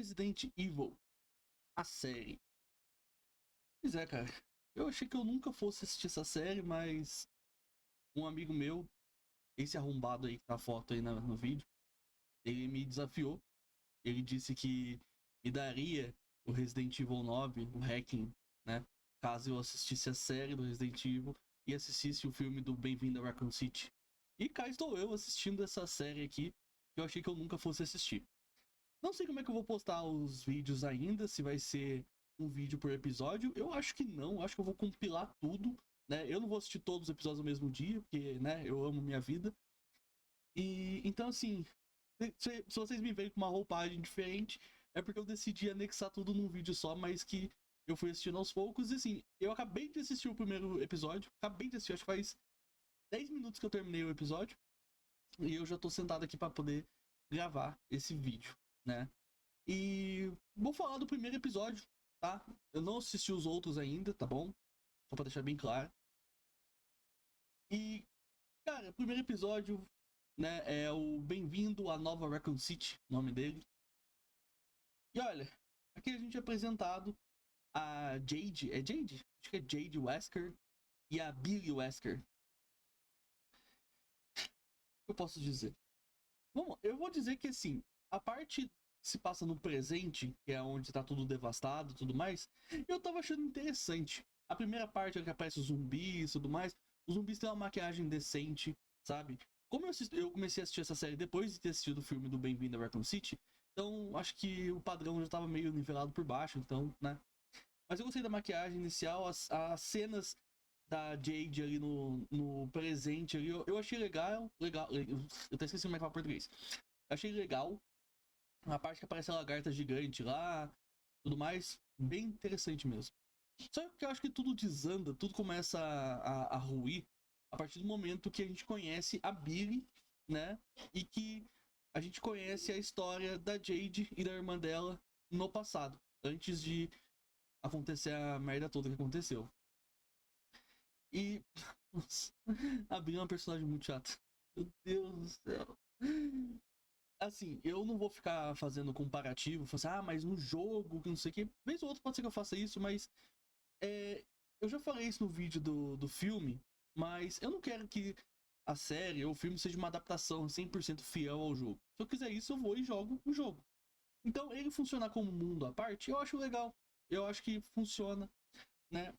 Resident Evil, a série. Pois é, cara. Eu achei que eu nunca fosse assistir essa série, mas um amigo meu, esse arrombado aí que tá a foto aí no vídeo, ele me desafiou. Ele disse que me daria o Resident Evil 9, o Hacking, né? Caso eu assistisse a série do Resident Evil e assistisse o filme do Bem-vindo a Raccoon City. E cá estou eu assistindo essa série aqui, que eu achei que eu nunca fosse assistir. Não sei como é que eu vou postar os vídeos ainda, se vai ser um vídeo por episódio. Eu acho que não, acho que eu vou compilar tudo, né? Eu não vou assistir todos os episódios no mesmo dia, porque, né, eu amo minha vida. E então, assim, se vocês me veem com uma roupagem diferente, é porque eu decidi anexar tudo num vídeo só, mas que eu fui assistindo aos poucos. E assim, eu acabei de assistir o primeiro episódio, acabei de assistir, acho que faz 10 minutos que eu terminei o episódio. E eu já tô sentado aqui pra poder gravar esse vídeo, né? E vou falar do primeiro episódio, tá? Eu não assisti os outros ainda, tá bom? Só pra deixar bem claro. E, cara, o primeiro episódio, né, é o Bem-vindo à Nova Raccoon City, o nome dele. E olha, aqui a gente é apresentado a Jade, é Jade? Acho que é Jade Wesker e a Billy Wesker. O que eu posso dizer? Bom, eu vou dizer que assim, a parte que se passa no presente, que é onde tá tudo devastado e tudo mais, eu tava achando interessante. A primeira parte é que aparece os zumbis e tudo mais. Os zumbis têm uma maquiagem decente, sabe? Como eu comecei a assistir essa série depois de ter assistido o filme do Bem-vindo a Raccoon City, então acho que o padrão já tava meio nivelado por baixo, então, né? Mas eu gostei da maquiagem inicial, as cenas da Jade ali no presente ali, eu achei legal, eu até esqueci como é que fala português. Eu achei legal a parte que aparece a lagarta gigante lá, tudo mais, bem interessante mesmo. Só que eu acho que tudo desanda, tudo começa a ruir a partir do momento que a gente conhece a Billy, né? E que a gente conhece a história da Jade e da irmã dela no passado, antes de acontecer a merda toda que aconteceu. E. Nossa, a Billy é uma personagem muito chata. Meu Deus do céu. Assim, eu não vou ficar fazendo comparativo, falar assim, mas no jogo, que não sei o que. Vez ou outra pode ser que eu faça isso, mas. Eu já falei isso no vídeo do filme, mas eu não quero que a série ou o filme seja uma adaptação 100% fiel ao jogo. Se eu quiser isso, eu vou e jogo o jogo. Então, ele funcionar como mundo à parte, eu acho legal. Eu acho que funciona, né?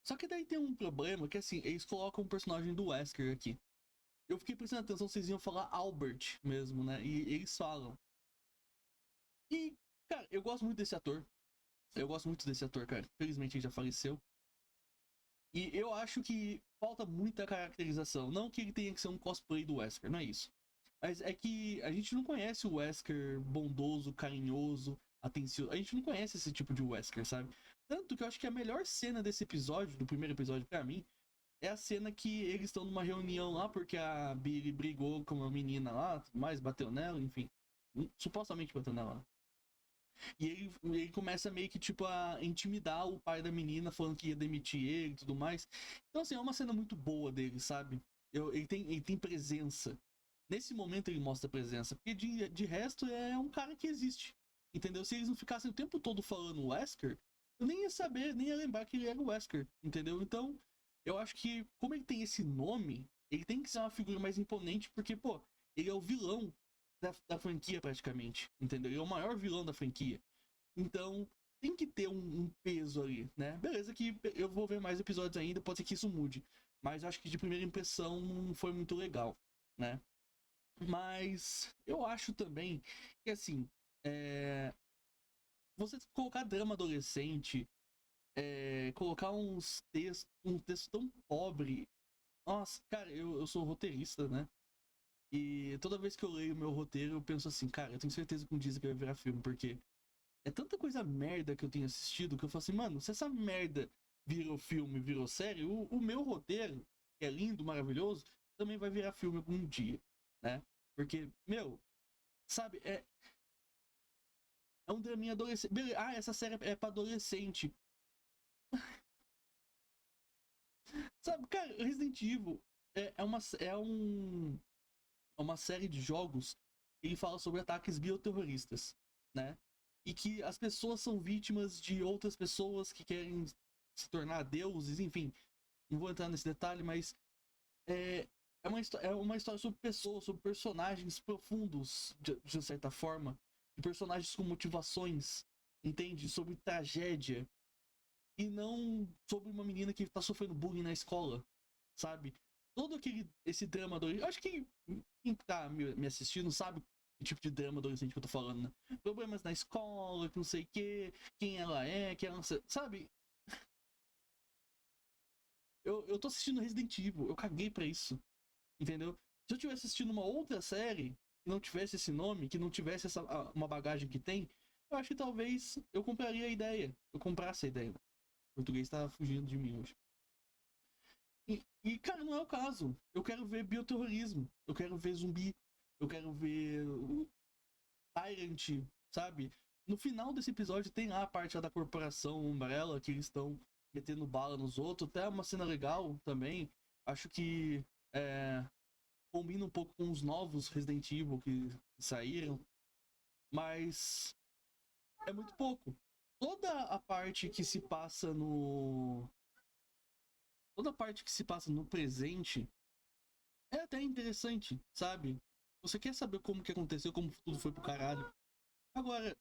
Só que daí tem um problema que, assim, eles colocam o personagem do Wesker aqui. Eu fiquei prestando atenção, vocês iam falar Albert mesmo, né? E eles falam. E, cara, eu gosto muito desse ator. Eu gosto muito desse ator, cara. Felizmente ele já faleceu. E eu acho que falta muita caracterização. Não que ele tenha que ser um cosplay do Wesker, não é isso. Mas é que a gente não conhece o Wesker bondoso, carinhoso, atencioso. A gente não conhece esse tipo de Wesker, sabe? Tanto que eu acho que a melhor cena desse episódio, do primeiro episódio pra mim, é a cena que eles estão numa reunião lá porque a Billy brigou com uma menina lá, tudo mais, bateu nela, enfim. Supostamente bateu nela. E ele começa meio que, tipo, a intimidar o pai da menina, falando que ia demitir ele e tudo mais. Então, assim, é uma cena muito boa dele, sabe? Ele tem presença. Nesse momento ele mostra presença. Porque de resto é um cara que existe. Entendeu? Se eles não ficassem o tempo todo falando Wesker, eu nem ia saber, nem ia lembrar que ele era o Wesker. Entendeu? Então, eu acho que, como ele tem esse nome, ele tem que ser uma figura mais imponente, porque, pô, ele é o vilão da franquia praticamente, entendeu? Ele é o maior vilão da franquia. Então, tem que ter um peso ali, né? Beleza que eu vou ver mais episódios ainda, pode ser que isso mude. Mas eu acho que de primeira impressão não foi muito legal, né? Mas eu acho também que, assim, você colocar drama adolescente, colocar um texto tão pobre. Nossa, cara, eu sou roteirista, né? E toda vez que eu leio o meu roteiro, eu penso assim, cara, eu tenho certeza que um dia isso aqui vai virar filme, porque é tanta coisa merda que eu tenho assistido que eu falo assim, mano, se essa merda virou filme, virou série, o meu roteiro, que é lindo, maravilhoso, também vai virar filme algum dia, né? Porque, meu, sabe, é um draminha adolescente. Essa série é pra adolescente. Sabe, cara, Resident Evil é uma série de jogos que ele fala sobre ataques bioterroristas, né? e que as pessoas são vítimas de outras pessoas que querem se tornar deuses, enfim. Não vou entrar nesse detalhe, mas é uma história sobre pessoas, sobre personagens profundos, de certa forma. De personagens com motivações, entende? Sobre tragédia. E não sobre uma menina que tá sofrendo bullying na escola, sabe? Todo esse drama adolescente. Acho que quem tá me assistindo sabe que tipo de drama adolescente que eu tô falando, né? Problemas na escola, que não sei o quê, quem ela é, que ela. Sabe? Eu tô assistindo Resident Evil, eu caguei pra isso. Entendeu? Se eu tivesse assistindo uma outra série que não tivesse esse nome, que não tivesse uma bagagem que tem, eu acho que talvez eu compraria a ideia. Eu comprasse a ideia. O português tá fugindo de mim hoje. Cara, não é o caso. Eu quero ver bioterrorismo. Eu quero ver zumbi. Eu quero ver Tyrant, sabe? No final desse episódio tem lá a parte lá da corporação Umbrella, que eles estão metendo bala nos outros. Até uma cena legal também. Acho que combina um pouco com os novos Resident Evil que saíram. Mas é muito pouco. Toda a parte que se passa no. Toda a parte que se passa no presente é até interessante, sabe? Você quer saber como que aconteceu, como tudo foi pro caralho. Agora,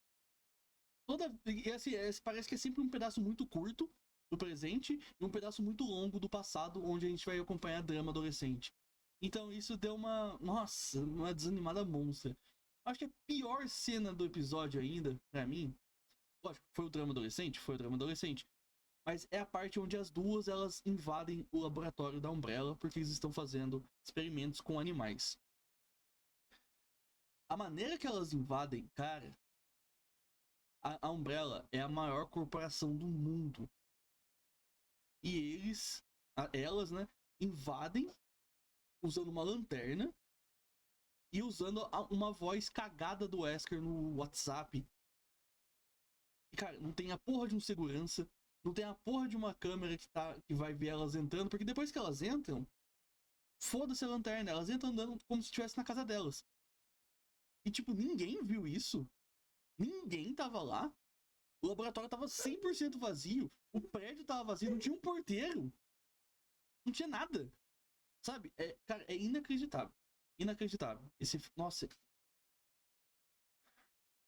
parece que é sempre um pedaço muito curto do presente e um pedaço muito longo do passado, onde a gente vai acompanhar drama adolescente. Então isso deu uma desanimada monstra. Acho que a pior cena do episódio ainda, pra mim, lógico, foi o drama adolescente, mas é a parte onde as duas elas invadem o laboratório da Umbrella porque eles estão fazendo experimentos com animais. A maneira que elas invadem, cara, a Umbrella é a maior corporação do mundo. E elas, né, invadem usando uma lanterna e usando uma voz cagada do Wesker no WhatsApp. E, cara, não tem a porra de um segurança, não tem a porra de uma câmera que vai ver elas entrando, porque depois que elas entram, foda-se a lanterna, elas entram andando como se estivesse na casa delas. E, tipo, ninguém viu isso. Ninguém tava lá. O laboratório tava 100% vazio. O prédio tava vazio, não tinha um porteiro. Não tinha nada. Sabe? Cara, é inacreditável. Inacreditável. Nossa.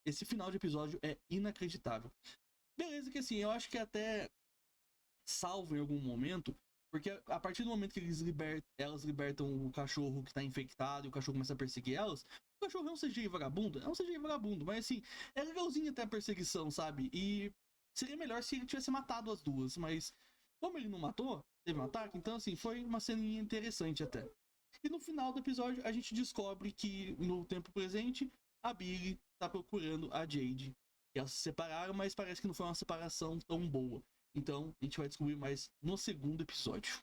Esse final de episódio é inacreditável. Beleza que assim, eu acho que até salvo em algum momento, porque a partir do momento que elas libertam o cachorro que tá infectado e o cachorro começa a perseguir elas, o cachorro é um CGI vagabundo? É um CGI vagabundo, mas assim, é legalzinho até a perseguição, sabe? E seria melhor se ele tivesse matado as duas, mas como ele não matou, teve um ataque, então assim, foi uma ceninha interessante até. E no final do episódio, a gente descobre que no tempo presente, a Billy tá procurando a Jade. Elas se separaram, mas parece que não foi uma separação tão boa. Então, a gente vai descobrir mais no segundo episódio.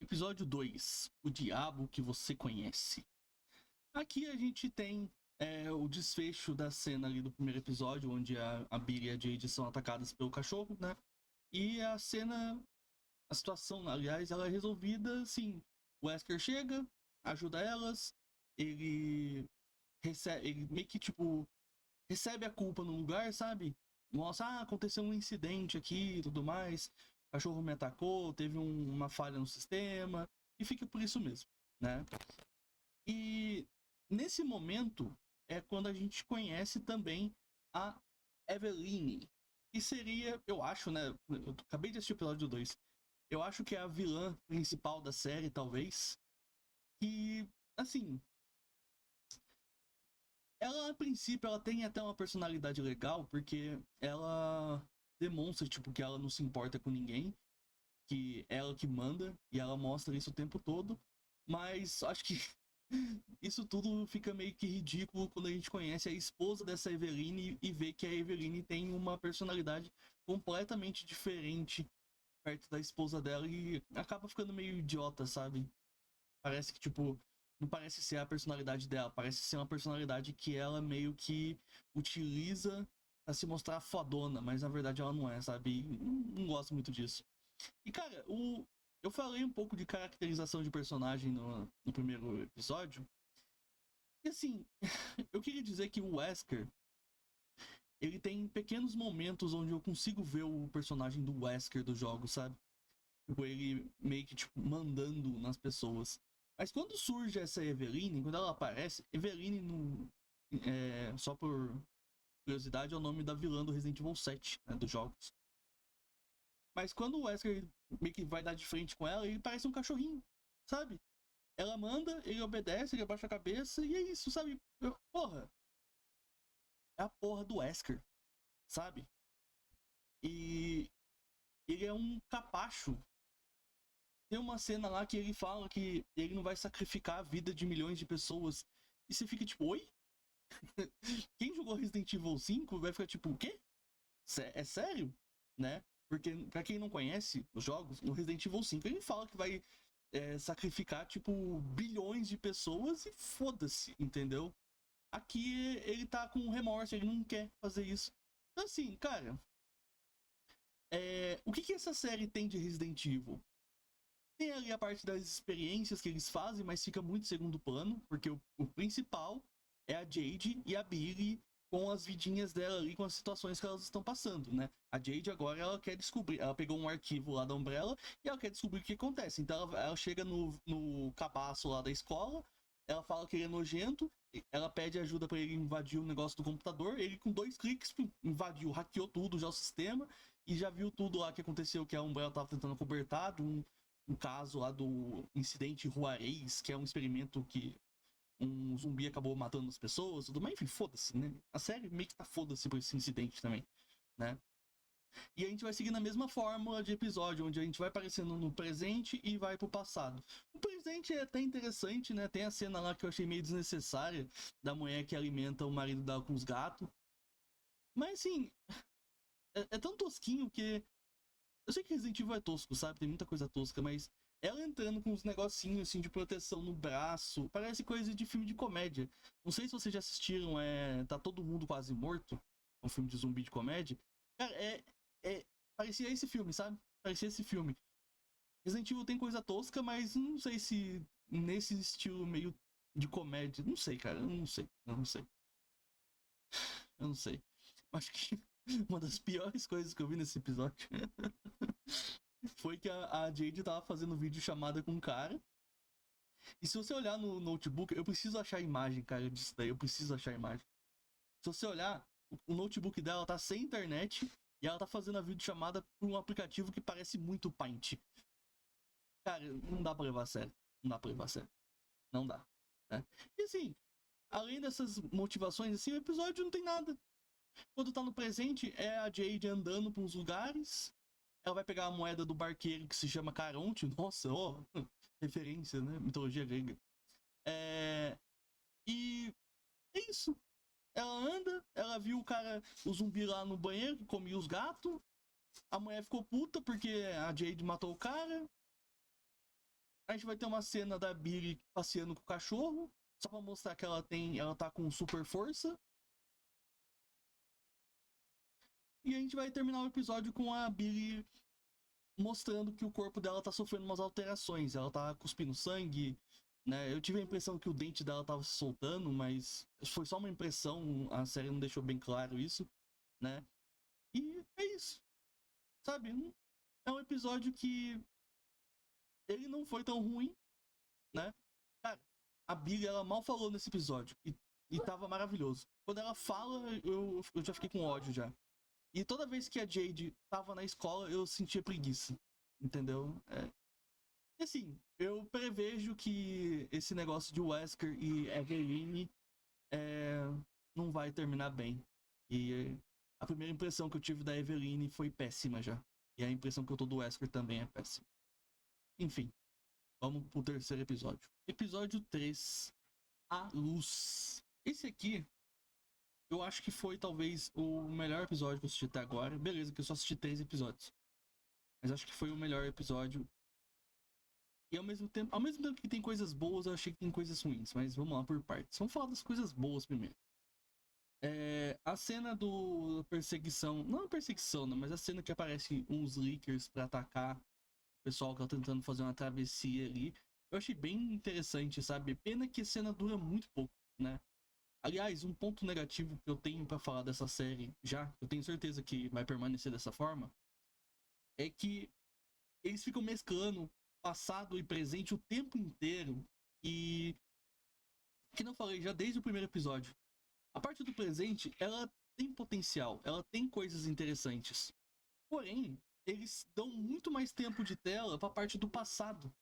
Episódio 2. O Diabo que Você Conhece. Aqui a gente tem o desfecho da cena ali do primeiro episódio, onde a Billy e a Jade são atacadas pelo cachorro, né? E a situação, aliás, ela é resolvida assim. O Wesker chega, ajuda elas, ele meio que, tipo, recebe a culpa no lugar, sabe? Nossa, aconteceu um incidente aqui e tudo mais. O cachorro me atacou, teve uma falha no sistema. E fica por isso mesmo, né? E nesse momento é quando a gente conhece também a Eveline. Que seria, eu acho, né? Eu acabei de assistir o episódio 2. Eu acho que é a vilã principal da série, talvez. Que, assim, ela, a princípio, ela tem até uma personalidade legal, porque ela demonstra, tipo, que ela não se importa com ninguém, que é ela que manda, e ela mostra isso o tempo todo, mas acho que isso tudo fica meio que ridículo quando a gente conhece a esposa dessa Eveline e vê que a Eveline tem uma personalidade completamente diferente perto da esposa dela e acaba ficando meio idiota, sabe? Parece que, tipo, não parece ser a personalidade dela, parece ser uma personalidade que ela meio que utiliza pra se mostrar fodona, mas na verdade ela não é, sabe? E não gosto muito disso. E, cara, eu falei um pouco de caracterização de personagem no primeiro episódio. E, assim, eu queria dizer que o Wesker, ele tem pequenos momentos onde eu consigo ver o personagem do Wesker do jogo, sabe? Tipo, ele meio que, tipo, mandando nas pessoas. Mas quando surge essa Eveline, quando ela aparece, Eveline, no, só por curiosidade, é o nome da vilã do Resident Evil 7, né, dos jogos. Mas quando o Wesker meio que vai dar de frente com ela, ele parece um cachorrinho, sabe? Ela manda, ele obedece, ele abaixa a cabeça, e é isso, sabe? Porra, é a porra do Wesker, sabe? E ele é um capacho. Tem uma cena lá que ele fala que ele não vai sacrificar a vida de milhões de pessoas. E você fica tipo, oi? Quem jogou Resident Evil 5 vai ficar tipo, o quê? É sério? Né? Porque, pra quem não conhece os jogos, no Resident Evil 5 ele fala que vai sacrificar, tipo, bilhões de pessoas e foda-se, entendeu? Aqui ele tá com remorso, ele não quer fazer isso. Então, assim, cara, o que essa série tem de Resident Evil? Tem ali a parte das experiências que eles fazem, mas fica muito segundo plano, porque o principal é a Jade e a Billy com as vidinhas dela ali, com as situações que elas estão passando, né? A Jade agora, ela quer descobrir, ela pegou um arquivo lá da Umbrella e ela quer descobrir o que acontece. Então ela chega no cabaço lá da escola, ela fala que ele é nojento, ela pede ajuda para ele invadir o negócio do computador, ele com 2 cliques invadiu, hackeou tudo já o sistema e já viu tudo lá que aconteceu, que a Umbrella tava tentando cobertar, um caso lá do incidente Juarez, que é um experimento que um zumbi acabou matando as pessoas, tudo mais, enfim, foda-se, né? A série meio que tá foda-se por esse incidente também, né? E a gente vai seguir na mesma fórmula de episódio, onde a gente vai aparecendo no presente e vai pro passado. O presente é até interessante, né? Tem a cena lá que eu achei meio desnecessária, da mulher que alimenta o marido dela com os gatos. Mas assim, é tão tosquinho que eu sei que Resident Evil é tosco, sabe? Tem muita coisa tosca, mas ela entrando com uns negocinhos assim de proteção no braço, parece coisa de filme de comédia. Não sei se vocês já assistiram, Tá Todo Mundo Quase Morto, um filme de zumbi de comédia. Cara, parecia esse filme, sabe? Parecia esse filme. Resident Evil tem coisa tosca, mas não sei se nesse estilo meio de comédia. Não sei, cara, eu não sei. Eu não sei. Eu não sei. Acho que uma das piores coisas que eu vi nesse episódio foi que a Jade tava fazendo vídeo chamada com um cara. E se você olhar no notebook, eu preciso achar a imagem, cara, disso daí. Eu preciso achar a imagem. Se você olhar, o notebook dela tá sem internet e ela tá fazendo a videochamada por um aplicativo que parece muito Paint. Cara, não dá pra levar a sério. Não dá pra levar a sério. Não dá. Né? E assim, além dessas motivações, assim, o episódio não tem nada. Quando tá no presente, é a Jade andando pra uns lugares. Ela vai pegar a moeda do barqueiro que se chama Caronte. Nossa, ó, referência, né? Mitologia grega. E é isso. Ela anda, ela viu o zumbi lá no banheiro que comia os gatos. A mulher ficou puta porque a Jade matou o cara. A gente vai ter uma cena da Billy passeando com o cachorro. Só pra mostrar que ela tá com super força. E a gente vai terminar o episódio com a Billy mostrando que o corpo dela tá sofrendo umas alterações. Ela tá cuspindo sangue, né? Eu tive a impressão que o dente dela tava se soltando, mas foi só uma impressão, a série não deixou bem claro isso, né? E é isso, sabe? É um episódio que ele não foi tão ruim, né? Cara, a Billy, ela mal falou nesse episódio e tava maravilhoso. Quando ela fala, eu já fiquei com ódio já. E toda vez que a Jade tava na escola, eu sentia preguiça. Entendeu? E assim, eu prevejo que esse negócio de Wesker e Eveline não vai terminar bem. E a primeira impressão que eu tive da Eveline foi péssima já. E a impressão que eu tô do Wesker também é péssima. Enfim, vamos pro terceiro episódio. Episódio 3, A Luz. Esse aqui, eu acho que foi talvez o melhor episódio que eu assisti até agora. Beleza, que eu só assisti 3 episódios. Mas acho que foi o melhor episódio. E ao mesmo tempo que tem coisas boas, eu achei que tem coisas ruins. Mas vamos lá por partes. Vamos falar das coisas boas primeiro. A cena do perseguição. Não a perseguição, né? Mas a cena que aparece uns leakers pra atacar o pessoal que tá tentando fazer uma travessia ali. Eu achei bem interessante, sabe? Pena que a cena dura muito pouco, né? Aliás, um ponto negativo que eu tenho pra falar dessa série já, eu tenho certeza que vai permanecer dessa forma, é que eles ficam mesclando passado e presente o tempo inteiro. E, que não falei já desde o primeiro episódio, a parte do presente, ela tem potencial, ela tem coisas interessantes. Porém, eles dão muito mais tempo de tela pra parte do passado.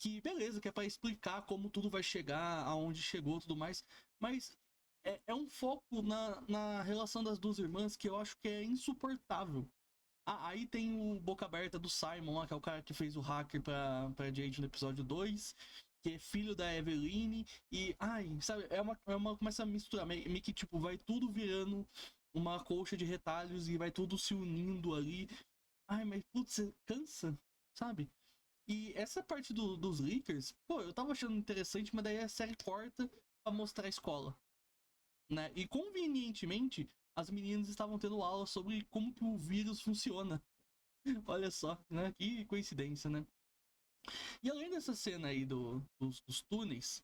Que beleza, que é pra explicar como tudo vai chegar, aonde chegou e tudo mais. Mas é um foco na relação das duas irmãs que eu acho que é insuportável. Ah, aí tem o Boca Aberta do Simon lá, que é o cara que fez o hacker pra Jade no episódio 2, que é filho da Eveline, e, ai, sabe, começa a misturar, meio que, tipo, vai tudo virando uma colcha de retalhos e vai tudo se unindo ali. Ai, mas, putz, você cansa, sabe? E essa parte dos leakers, pô, eu tava achando interessante, mas daí a série corta pra mostrar a escola, né? E convenientemente, as meninas estavam tendo aula sobre como que o vírus funciona. Olha só, né? Que coincidência, né? E além dessa cena aí dos túneis,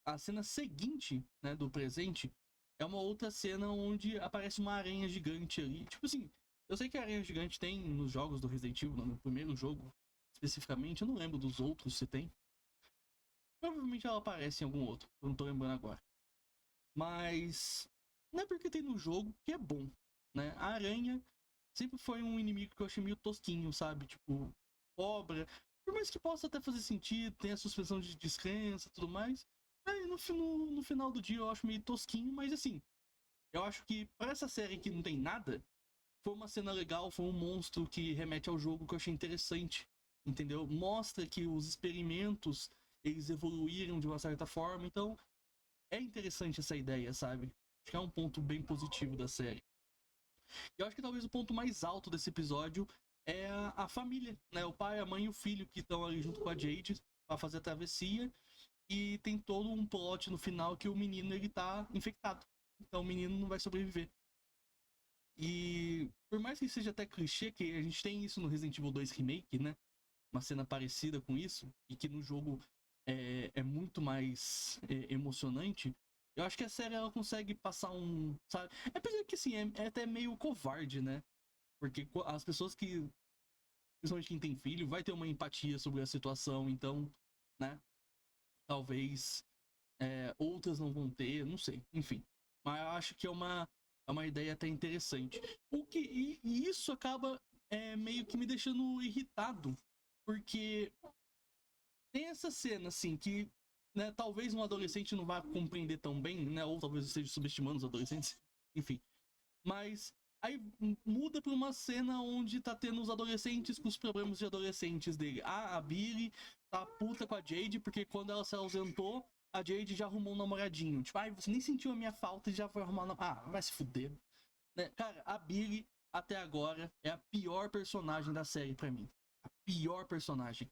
a cena seguinte, né, do presente, é uma outra cena onde aparece uma aranha gigante ali. Tipo assim, eu sei que a aranha gigante tem nos jogos do Resident Evil, no primeiro jogo especificamente, eu não lembro dos outros se tem. Provavelmente ela aparece em algum outro, eu não tô lembrando agora. Mas não é porque tem no jogo que é bom, né? A aranha sempre foi um inimigo que eu achei meio tosquinho, sabe? Tipo, cobra. Por mais que possa até fazer sentido, tem a suspensão de descrença e tudo mais. Aí no final do dia eu acho meio tosquinho, mas assim, eu acho que pra essa série que não tem nada, foi uma cena legal, foi um monstro que remete ao jogo que eu achei interessante. Entendeu? Mostra que os experimentos eles evoluíram de uma certa forma, então é interessante essa ideia, sabe? Acho que é um ponto bem positivo da série. E eu acho que talvez o ponto mais alto desse episódio é a família, né? O pai, a mãe e o filho que estão ali junto com a Jade pra fazer a travessia. E tem todo um plot no final que o menino ele tá infectado. Então o menino não vai sobreviver. E por mais que seja até clichê, que a gente tem isso no Resident Evil 2 Remake, né? Uma cena parecida com isso, e que no jogo é muito mais emocionante. Eu acho que a série ela consegue passar um. Sabe? Apesar que assim, é até meio covarde, né? Porque as pessoas que. Principalmente quem tem filho, vai ter uma empatia sobre a situação, então, né? Talvez outras não vão ter, não sei, enfim. Mas eu acho que é uma ideia até interessante. E isso acaba meio que me deixando irritado, porque tem essa cena, assim, que né, talvez um adolescente não vá compreender tão bem, né? Ou talvez eu esteja subestimando os adolescentes, enfim. Mas aí muda pra uma cena onde tá tendo os adolescentes com os problemas de adolescentes dele. Ah, a Billy tá puta com a Jade, porque quando ela se ausentou, a Jade já arrumou um namoradinho. Tipo, ai, você nem sentiu a minha falta e já foi arrumar um namoradinho. Ah, vai se fuder. Né? Cara, a Billy, até agora, é a pior personagem da série pra mim. A pior personagem.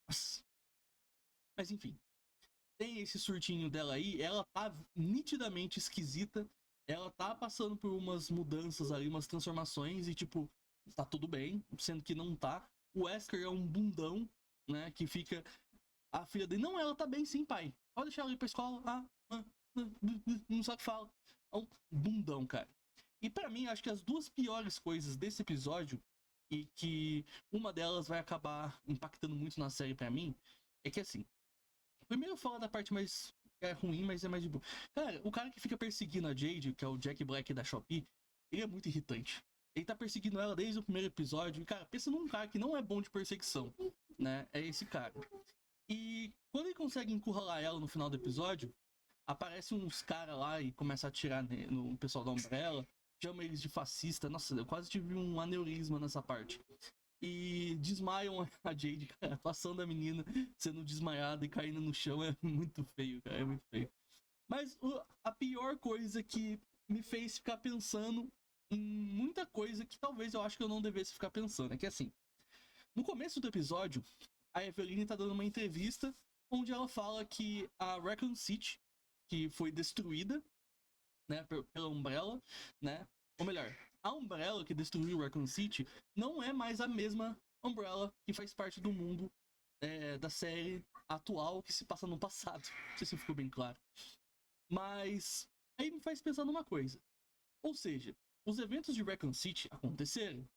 Nossa. Mas enfim, tem esse surtinho dela aí, ela tá nitidamente esquisita, ela tá passando por umas mudanças ali, umas transformações e tipo, tá tudo bem, sendo que não tá. O Wesker é um bundão, né, que fica a filha dele, não, ela tá bem sim, pai. Pode deixar ela ir pra escola, não sabe o que fala. É um bundão, cara. E pra mim, acho que as duas piores coisas desse episódio, e que uma delas vai acabar impactando muito na série pra mim, é que assim, primeiro fala da parte mais ruim, mas é mais de boa. Cara, o cara que fica perseguindo a Jade, que é o Jack Black da Shopee, ele é muito irritante. Ele tá perseguindo ela desde o primeiro episódio. E, cara, pensa num cara que não é bom de perseguição, né? É esse cara. E quando ele consegue encurralar ela no final do episódio, aparece uns caras lá e começa a atirar no pessoal da Umbrella. Chama eles de fascista. Nossa, eu quase tive um aneurisma nessa parte. E desmaiam a Jade, cara, passando a menina, sendo desmaiada e caindo no chão. É muito feio, cara, é muito feio. Mas a pior coisa que me fez ficar pensando em muita coisa que talvez eu acho que eu não devesse ficar pensando é que assim, no começo do episódio, a Eveline tá dando uma entrevista onde ela fala que a Raccoon City, que foi destruída, né, pela Umbrella, né? Ou melhor, a Umbrella que destruiu Raccoon City não é mais a mesma Umbrella que faz parte do mundo da série atual que se passa no passado. Não sei se ficou bem claro. Mas aí me faz pensar numa coisa. Ou seja, os eventos de Raccoon City aconteceram.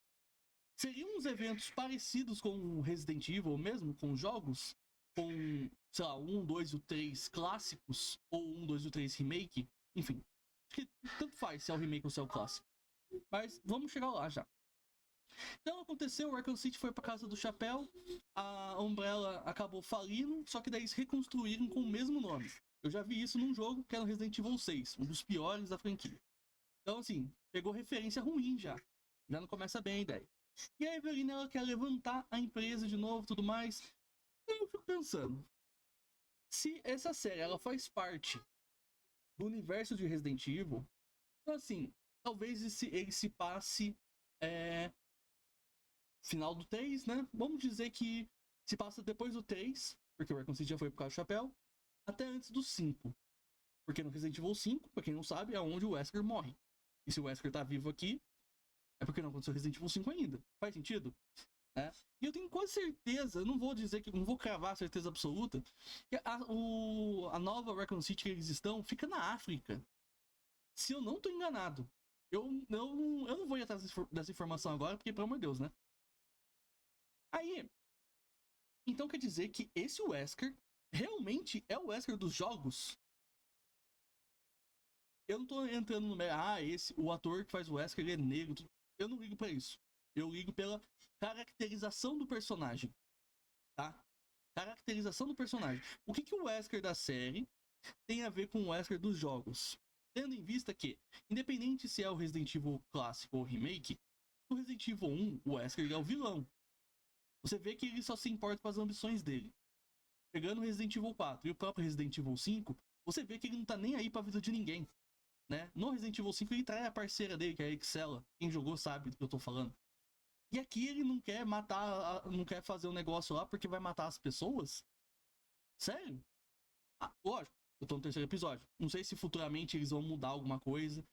Seriam uns eventos parecidos com Resident Evil mesmo, com jogos? Com, sei lá, o 1, 2 e o 3 clássicos? Ou o 1, 2 e o 3 remake? Enfim, acho que tanto faz se é o remake ou se é o clássico. Mas vamos chegar lá já. Então aconteceu, o Raccoon City foi pra casa do Chapéu, a Umbrella acabou falindo, só que daí eles reconstruíram com o mesmo nome. Eu já vi isso num jogo que era o Resident Evil 6, um dos piores da franquia. Então, assim, pegou referência ruim já. Já não começa bem a ideia. E a Evelyn, ela quer levantar a empresa de novo, tudo mais. Eu fico pensando, se essa série ela faz parte do universo de Resident Evil, então assim, talvez ele se passe final do 3, né? Vamos dizer que se passa depois do 3, porque o Raccoon City já foi por causa do chapéu, até antes do 5. Porque no Resident Evil 5, pra quem não sabe, é onde o Wesker morre. E se o Wesker tá vivo aqui, é porque não aconteceu Resident Evil 5 ainda. Faz sentido? Né? E eu tenho quase certeza, não vou dizer que não vou cravar a certeza absoluta, que a nova Raccoon City que eles estão fica na África. Se eu não tô enganado. Eu não vou ir atrás dessa informação agora, porque, pelo amor de Deus, né? Aí, então quer dizer que esse Wesker realmente é o Wesker dos jogos? Eu não tô entrando no o ator que faz o Wesker, ele é negro. Eu não ligo pra isso. Eu ligo pela caracterização do personagem, tá? Caracterização do personagem. O que o Wesker da série tem a ver com o Wesker dos jogos? Tendo em vista que, independente se é o Resident Evil clássico ou remake, no Resident Evil 1, o Wesker é o vilão. Você vê que ele só se importa com as ambições dele. Pegando o Resident Evil 4 e o próprio Resident Evil 5, você vê que ele não tá nem aí pra vida de ninguém. Né? No Resident Evil 5 ele trai a parceira dele, que é a Excella. Quem jogou sabe do que eu tô falando. E aqui ele não quer matar, não quer fazer um negócio lá porque vai matar as pessoas? Sério? Ah, lógico, eu tô no terceiro episódio. Não sei se futuramente eles vão mudar alguma coisa.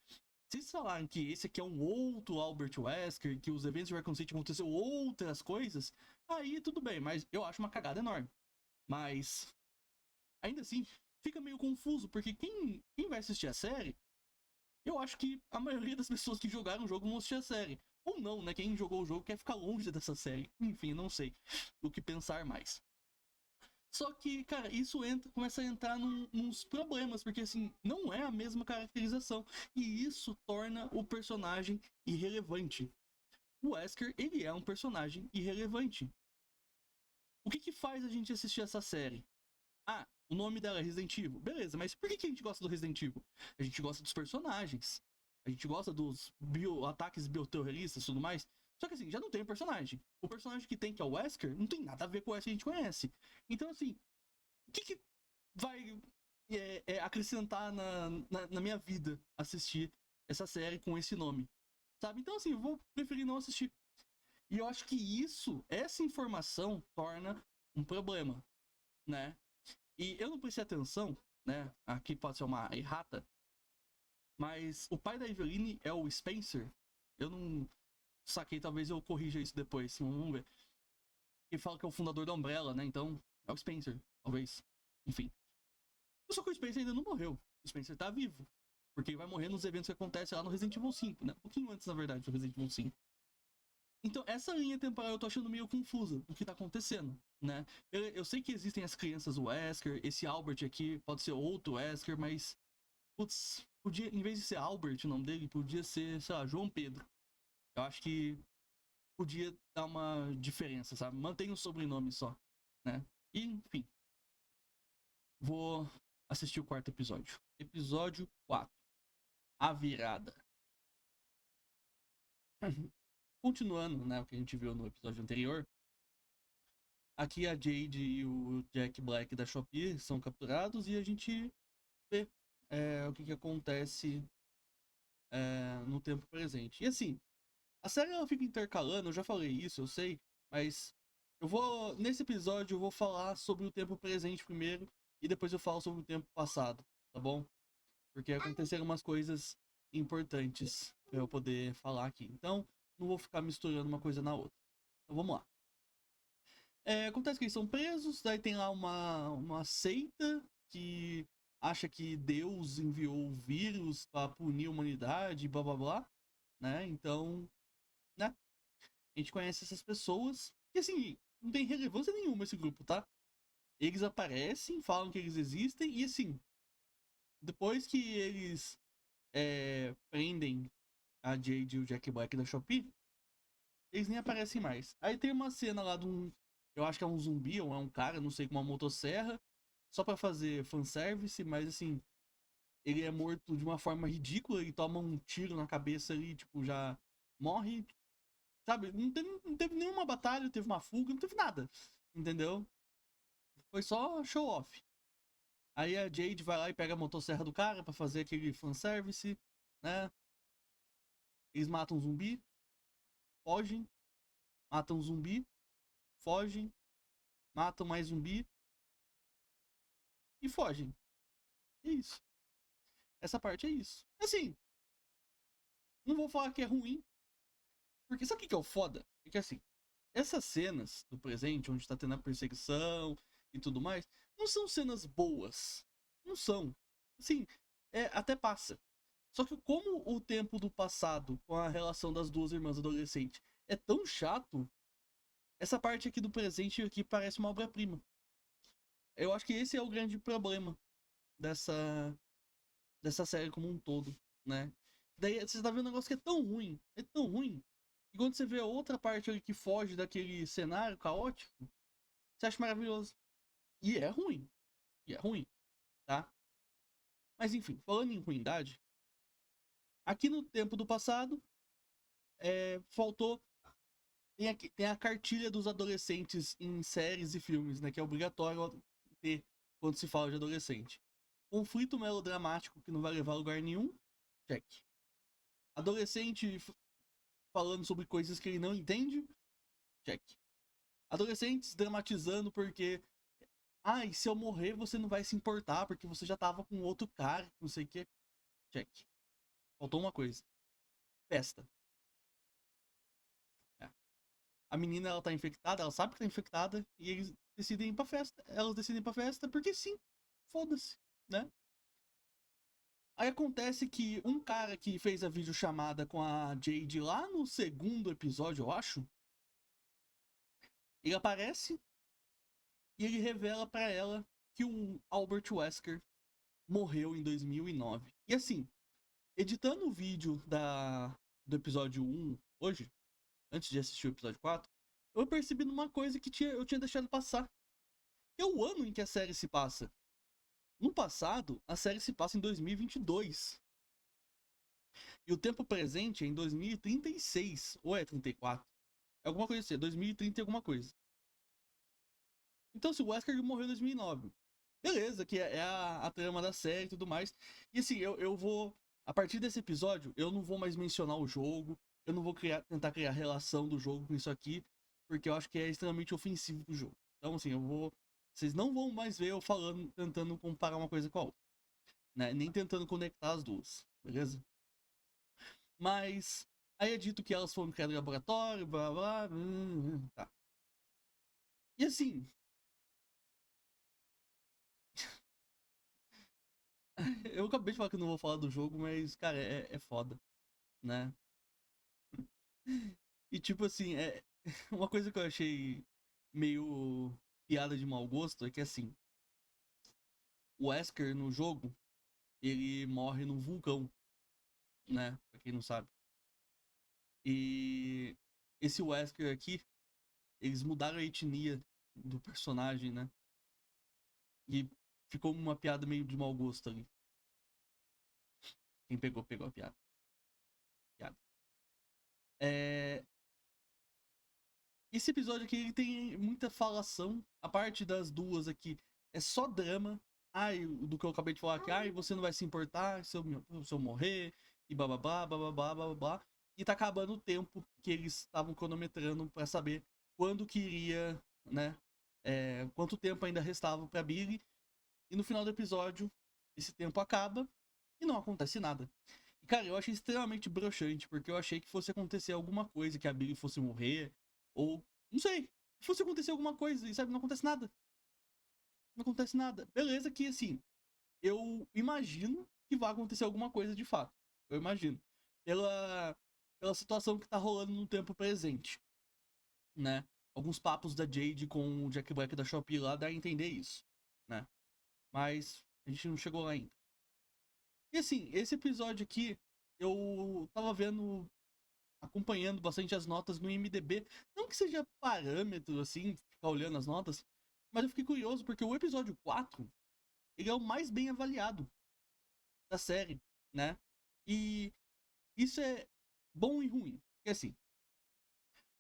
Se eles falarem que esse aqui é um outro Albert Wesker, que os eventos de Raccoon City aconteceu outras coisas, aí tudo bem, mas eu acho uma cagada enorme. Mas, ainda assim, fica meio confuso, porque quem vai assistir a série, eu acho que a maioria das pessoas que jogaram o jogo vão assistir a série. Ou não, né? Quem jogou o jogo quer ficar longe dessa série. Enfim, não sei o que pensar mais. Só que, cara, isso começa a entrar nos problemas, porque assim, não é a mesma caracterização. E isso torna o personagem irrelevante. O Wesker, ele é um personagem irrelevante. O que faz a gente assistir essa série? Ah, o nome dela é Resident Evil. Beleza, mas por que a gente gosta do Resident Evil? A gente gosta dos personagens. A gente gosta dos ataques bioterroristas e tudo mais. Só que assim, já não tem personagem. O personagem que tem, que é o Wesker, não tem nada a ver com o Wesker que a gente conhece. Então assim, o que vai acrescentar na minha vida assistir essa série com esse nome? Sabe? Então assim, eu vou preferir não assistir. E eu acho que essa informação torna um problema, né? E eu não prestei atenção, né? Aqui pode ser uma errata. Mas o pai da Eveline é o Spencer. Eu não saquei, talvez eu corrija isso depois. Vamos ver. Ele fala que é o fundador da Umbrella, né? Então, é o Spencer, talvez. Enfim. Só que o Spencer ainda não morreu. O Spencer tá vivo. Porque ele vai morrer nos eventos que acontecem lá no Resident Evil 5, né? Um pouquinho antes, na verdade, do Resident Evil 5. Então, essa linha temporal eu tô achando meio confusa do que tá acontecendo, né? Eu sei que existem as crianças Wesker, esse Albert aqui pode ser outro Wesker, mas... Putz, podia, em vez de ser Albert o nome dele, podia ser, sei lá, João Pedro. Eu acho que podia dar uma diferença, sabe? Mantém o sobrenome só, né? E, enfim. Vou assistir o quarto episódio. Episódio 4. A virada. Continuando, né, o que a gente viu no episódio anterior. Aqui a Jade e o Jack Black da Shopee são capturados e a gente vê o que acontece no tempo presente. E assim, a série ela fica intercalando, eu já falei isso, eu sei, mas nesse episódio eu vou falar sobre o tempo presente primeiro e depois eu falo sobre o tempo passado, tá bom? Porque aconteceram umas coisas importantes pra eu poder falar aqui. Então, não vou ficar misturando uma coisa na outra. Então, vamos lá. Acontece que eles são presos, daí tem lá uma seita que acha que Deus enviou o vírus pra punir a humanidade, blá blá blá, né? Então, né? A gente conhece essas pessoas que, assim, não tem relevância nenhuma esse grupo, tá? Eles aparecem, falam que eles existem e, assim, depois que eles prendem a Jade e o Jack Black da Shopee, eles nem aparecem mais. Aí tem uma cena lá de um, eu acho que é um zumbi ou é um cara, não sei, com uma motosserra, só pra fazer fanservice, mas, assim, ele é morto de uma forma ridícula, ele toma um tiro na cabeça ali, tipo, já morre. Sabe, não teve nenhuma batalha, teve uma fuga, não teve nada. Entendeu? Foi só show off. Aí a Jade vai lá e pega a motosserra do cara pra fazer aquele fanservice, né? Eles matam um zumbi, fogem, matam um zumbi, fogem, matam mais zumbi e fogem. É isso. Essa parte é isso. Assim, não vou falar que é ruim, porque sabe o que é o foda? É que assim, essas cenas do presente, onde tá tendo a perseguição e tudo mais, não são cenas boas. Não são. Assim, até passa. Só que como o tempo do passado, com a relação das duas irmãs adolescentes, é tão chato, essa parte aqui do presente aqui parece uma obra-prima. Eu acho que esse é o grande problema dessa série como um todo, né? Daí você tá vendo um negócio que é tão ruim, e quando você vê a outra parte ali que foge daquele cenário caótico, você acha maravilhoso. E é ruim. E é ruim, tá? Mas enfim, falando em ruindade, aqui no tempo do passado, faltou. Tem a cartilha dos adolescentes em séries e filmes, né? Que é obrigatório ter quando se fala de adolescente. Conflito melodramático que não vai levar a lugar nenhum. Check. Adolescente falando sobre coisas que ele não entende. Check. Adolescentes dramatizando porque. Ah, e se eu morrer você não vai se importar porque você já tava com outro cara, não sei o que. Check. Faltou uma coisa. Festa. É. A menina, ela tá infectada, ela sabe que tá infectada, e eles decidem ir pra festa. Elas decidem ir pra festa porque sim. Foda-se, né? Aí acontece que um cara que fez a videochamada com a Jade lá no segundo episódio, eu acho, ele aparece e ele revela pra ela que o Albert Wesker morreu em 2009. E assim, editando o vídeo do episódio 1 hoje, antes de assistir o episódio 4, eu percebi uma coisa que eu tinha deixado passar. Que é o ano em que a série se passa. No passado, a série se passa em 2022. E o tempo presente é em 2036. Ou é 34? É alguma coisa assim, 2030 e alguma coisa. Então, se o Wesker morreu em 2009. Beleza, que é a trama da série e tudo mais. E assim, eu vou. A partir desse episódio, eu não vou mais mencionar o jogo. Eu não vou tentar criar relação do jogo com isso aqui. Porque eu acho que é extremamente ofensivo pro jogo. Então, assim, eu vou. Vocês não vão mais ver eu falando, tentando comparar uma coisa com a outra. Né? Nem tentando conectar as duas. Beleza? Mas. Aí é dito que elas foram criadas em laboratório, blá blá. Tá. E assim. Eu acabei de falar que eu não vou falar do jogo, mas, cara, é foda, né? E tipo assim, uma coisa que eu achei meio piada de mau gosto é que assim, o Wesker no jogo, ele morre num vulcão, né? Pra quem não sabe. E esse Wesker aqui, eles mudaram a etnia do personagem, né? E ficou uma piada meio de mau gosto ali. Quem pegou, pegou a piada. É... Esse episódio aqui ele tem muita falação. A parte das duas aqui é só drama. Ai, do que eu acabei de falar aqui. Ai, você não vai se importar se eu morrer. E bababá, bababá, bababá. E tá acabando o tempo que eles estavam cronometrando pra saber quando que iria, né? Quanto tempo ainda restava pra Billy. E no final do episódio, esse tempo acaba e não acontece nada. E, cara, eu achei extremamente broxante, porque eu achei que fosse acontecer alguma coisa, que a Billy fosse morrer, ou, não sei, fosse acontecer alguma coisa, e sabe, não acontece nada. Não acontece nada. Beleza que, assim, eu imagino que vai acontecer alguma coisa de fato. Eu imagino. Pela situação que tá rolando no tempo presente, né? Alguns papos da Jade com o Jack Black da Shopee lá dá a entender isso, né? Mas a gente não chegou lá ainda. E assim, esse episódio aqui, eu tava vendo, acompanhando bastante as notas no IMDb. Não que seja parâmetro, assim, ficar olhando as notas, mas eu fiquei curioso porque o episódio 4, ele é o mais bem avaliado da série, né? E isso é bom e ruim. Porque assim,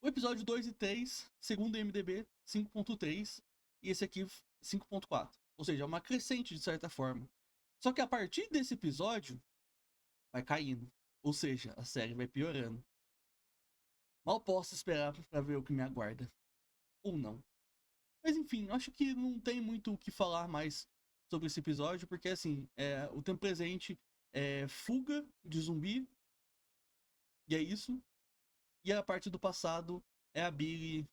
o episódio 2 e 3, segundo o IMDb, 5.3, e esse aqui 5.4. Ou seja, é uma crescente de certa forma. Só que a partir desse episódio, vai caindo. Ou seja, a série vai piorando. Mal posso esperar pra ver o que me aguarda. Ou não. Mas enfim, acho que não tem muito o que falar mais sobre esse episódio, porque assim, o tempo presente é fuga de zumbi, e é isso. E a parte do passado é a Billy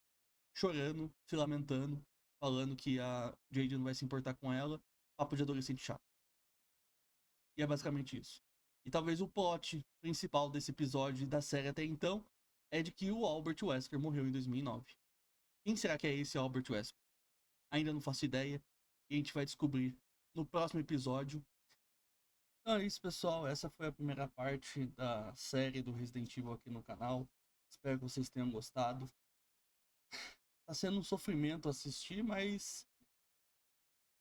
chorando, se lamentando, falando que a Jade não vai se importar com ela. Papo de adolescente chato. E é basicamente isso. E talvez o plot principal desse episódio e da série até então é de que o Albert Wesker morreu em 2009. Quem será que é esse Albert Wesker? Ainda não faço ideia. E a gente vai descobrir no próximo episódio. Então é isso, pessoal. Essa foi a primeira parte da série do Resident Evil aqui no canal. Espero que vocês tenham gostado. Tá sendo um sofrimento assistir, mas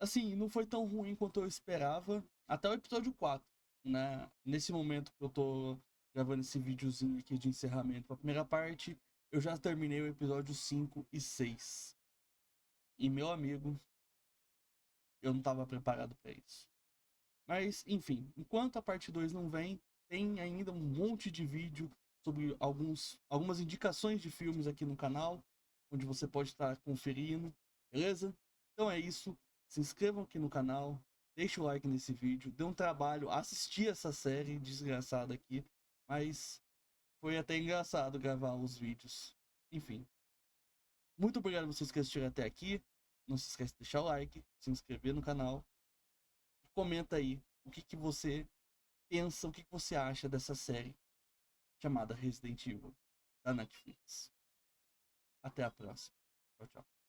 assim, não foi tão ruim quanto eu esperava. Até o episódio 4, né? Nesse momento que eu tô gravando esse videozinho aqui de encerramento. A primeira parte, eu já terminei o episódio 5 e 6. E meu amigo, eu não tava preparado pra isso. Mas, enfim, enquanto a parte 2 não vem, tem ainda um monte de vídeo sobre algumas indicações de filmes aqui no canal, onde você pode estar conferindo, beleza? Então é isso. Se inscrevam aqui no canal, deixe o like nesse vídeo. Deu um trabalho assistir essa série desgraçada aqui, mas foi até engraçado gravar os vídeos. Enfim, muito obrigado a vocês que assistiram até aqui. Não se esqueça de deixar o like, se inscrever no canal. Comenta aí o que você pensa, o que você acha dessa série chamada Resident Evil da Netflix. Até a próxima. Tchau, tchau.